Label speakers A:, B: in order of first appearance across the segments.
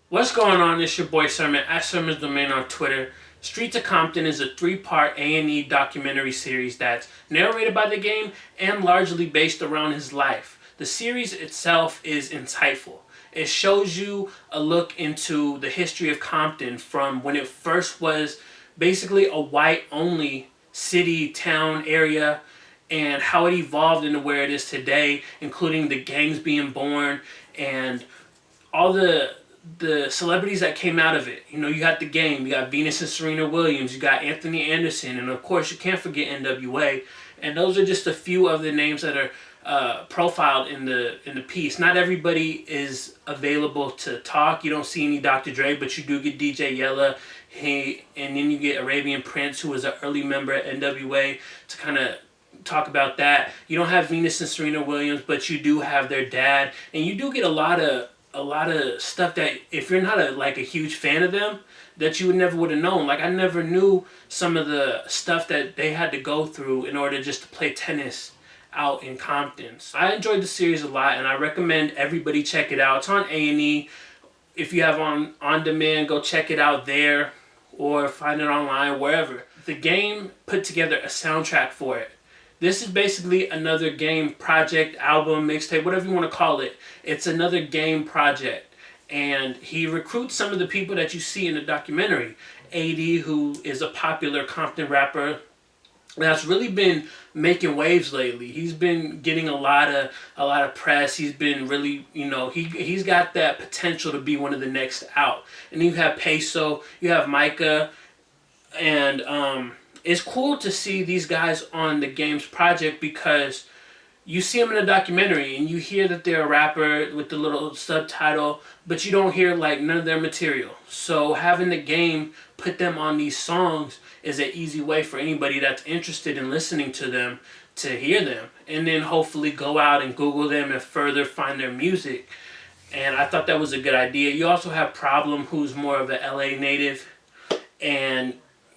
A: What's going on? It's your boy Sermon at Sermon's Domain on Twitter. Streets of Compton is a three-part A&E documentary series that's narrated by the game and largely based around his life. The series itself is insightful. It shows you a look into the history of Compton from when it first was basically a white-only city, town, area, and how it evolved into where it is today, including the gangs being born and all the celebrities that came out of it. You know, you got the game, you got Venus and Serena Williams, you got Anthony Anderson, and of course you can't forget NWA. And those are just a few of the names that are profiled in the piece. Not everybody is available to talk. You don't see any Dr. Dre, but you do get DJ Yella. Hey, and then you get Arabian Prince, who was an early member at NWA, to kind of talk about that. You don't have Venus and Serena Williams, but you do have their dad, and you do get a lot of stuff that if you're not a huge fan of them, that you never would have known. Like, I never knew some of the stuff that they had to go through in order just to play tennis out in Compton. So I enjoyed the series a lot, and I recommend everybody check it out. It's on A&E. If you have on demand, go check it out there or find it online, wherever. The game put together a soundtrack for it. This is basically another game project, album, mixtape, whatever you want to call it. It's another game project. And he recruits some of the people that you see in the documentary. AD, who is a popular Compton rapper that's really been making waves lately. He's been getting a lot of press. He's been really, he's got that potential to be one of the next out. And you have Peso, you have Micah, and it's cool to see these guys on the game's project because you see them in a documentary and you hear that they're a rapper with the little subtitle, but you don't hear none of their material. So having the game put them on these songs is an easy way for anybody that's interested in listening to them to hear them, and then hopefully go out and Google them and further find their music. And I thought that was a good idea. You also have Problem, who's more of an LA native,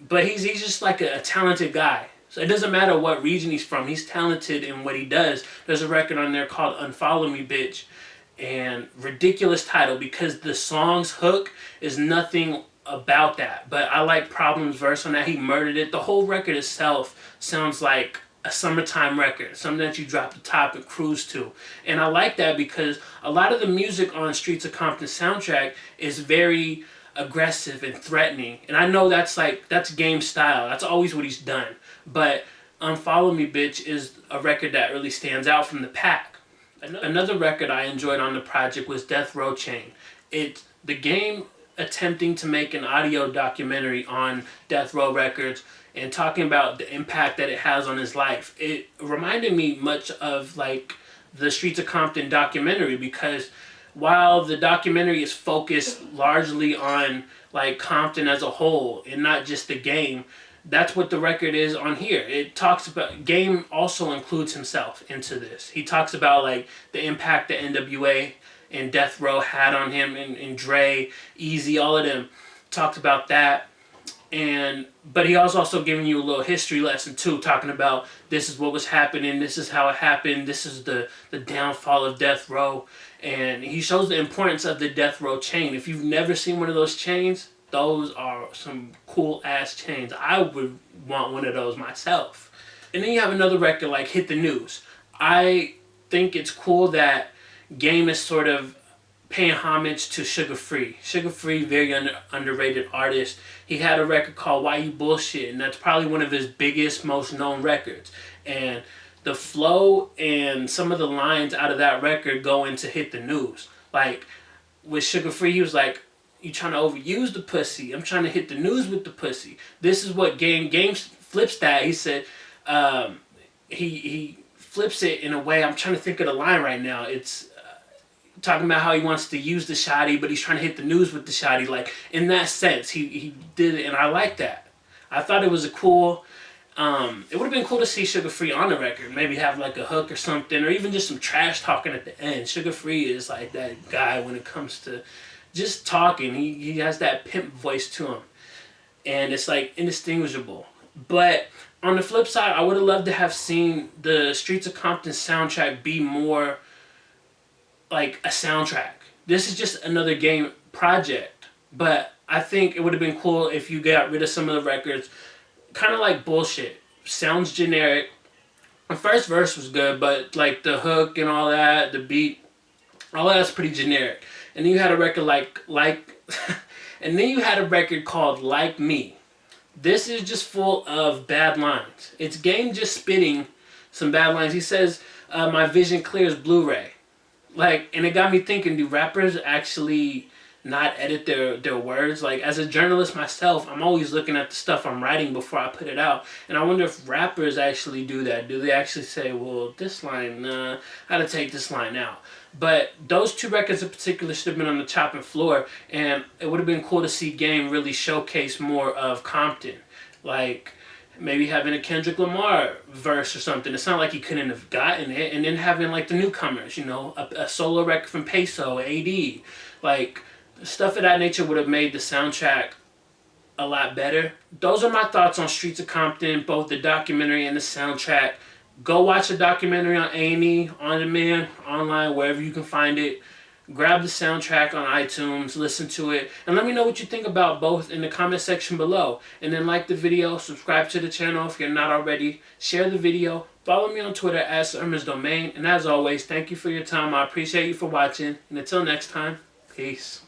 A: but he's just like a talented guy. So it doesn't matter what region he's from. He's talented in what he does. There's a record on there called Unfollow Me Bitch. And ridiculous title because the song's hook is nothing about that. But I like Problem's verse on that. He murdered it. The whole record itself sounds like a summertime record. Something that you drop the top and cruise to. And I like that because a lot of the music on Streets of Compton soundtrack is very aggressive and threatening, and I know that's game style. That's always what he's done. But Unfollow Me Bitch is a record that really stands out from the pack. Another record I enjoyed on the project was Death Row Chain. It's the game attempting to make an audio documentary on Death Row Records and talking about the impact that it has on his life. It reminded me much of the Streets of Compton documentary because while the documentary is focused largely on Compton as a whole and not just the game, that's what the record is on here. It talks about, game also includes himself into this. He talks about the impact that NWA and Death Row had on him, and Dre, Easy, all of them talked about that. But he also giving you a little history lesson too, talking about this is what was happening, this is how it happened, this is the downfall of Death Row. And he shows the importance of the Death Row chain. If you've never seen one of those chains, those are some cool ass chains. I would want one of those myself. And then you have another record like Hit the News. I think it's cool that Game is sort of paying homage to Sugar Free. Sugar Free, very underrated artist. He had a record called Why You Bullshit, and that's probably one of his biggest, most known records. And the flow and some of the lines out of that record go into Hit the News. With Sugar Free, he was like, you trying to overuse the pussy. I'm trying to hit the news with the pussy. This is what Game flips that. He said, he flips it in a way, I'm trying to think of the line right now. It's talking about how he wants to use the shotty, but he's trying to hit the news with the shotty. In that sense, he did it, and I like that. I thought it was a cool... it would have been cool to see Sugar Free on the record. Maybe have a hook or something, or even just some trash talking at the end. Sugar Free is that guy when it comes to just talking. He has that pimp voice to him, and it's indistinguishable. But on the flip side, I would have loved to have seen the Streets of Compton soundtrack be more like a soundtrack. This is just another game project. But I think it would have been cool if you got rid of some of the records. Kind of like Bullshit. Sounds generic. The first verse was good, but like the hook and all that, the beat, all that's pretty generic. And then you had a record and then you had a record called Like Me. This is just full of bad lines. It's Game just spitting some bad lines. He says, "My vision clears Blu-ray." Like, and it got me thinking: do rappers actually not edit their words? Like, as a journalist myself, I'm always looking at the stuff I'm writing before I put it out, and I wonder if rappers actually do that. Do they actually say, "Well, this line, I gotta take this line out"? But those two records in particular should have been on the chopping floor, and it would have been cool to see Game really showcase more of Compton, like maybe having a Kendrick Lamar verse or something. It's not like he couldn't have gotten it, and then having like the newcomers, you know, a solo record from Peso, AD, like stuff of that nature would have made the soundtrack a lot better. Those are my thoughts on Streets of Compton, both the documentary and the soundtrack. Go watch the documentary on A&E, on demand, online, wherever you can find it. Grab the soundtrack on iTunes, listen to it, and let me know what you think about both in the comment section below. And then like the video, subscribe to the channel if you're not already, share the video, follow me on Twitter at Domain, and as always, thank you for your time. I appreciate you for watching, and until next time, peace.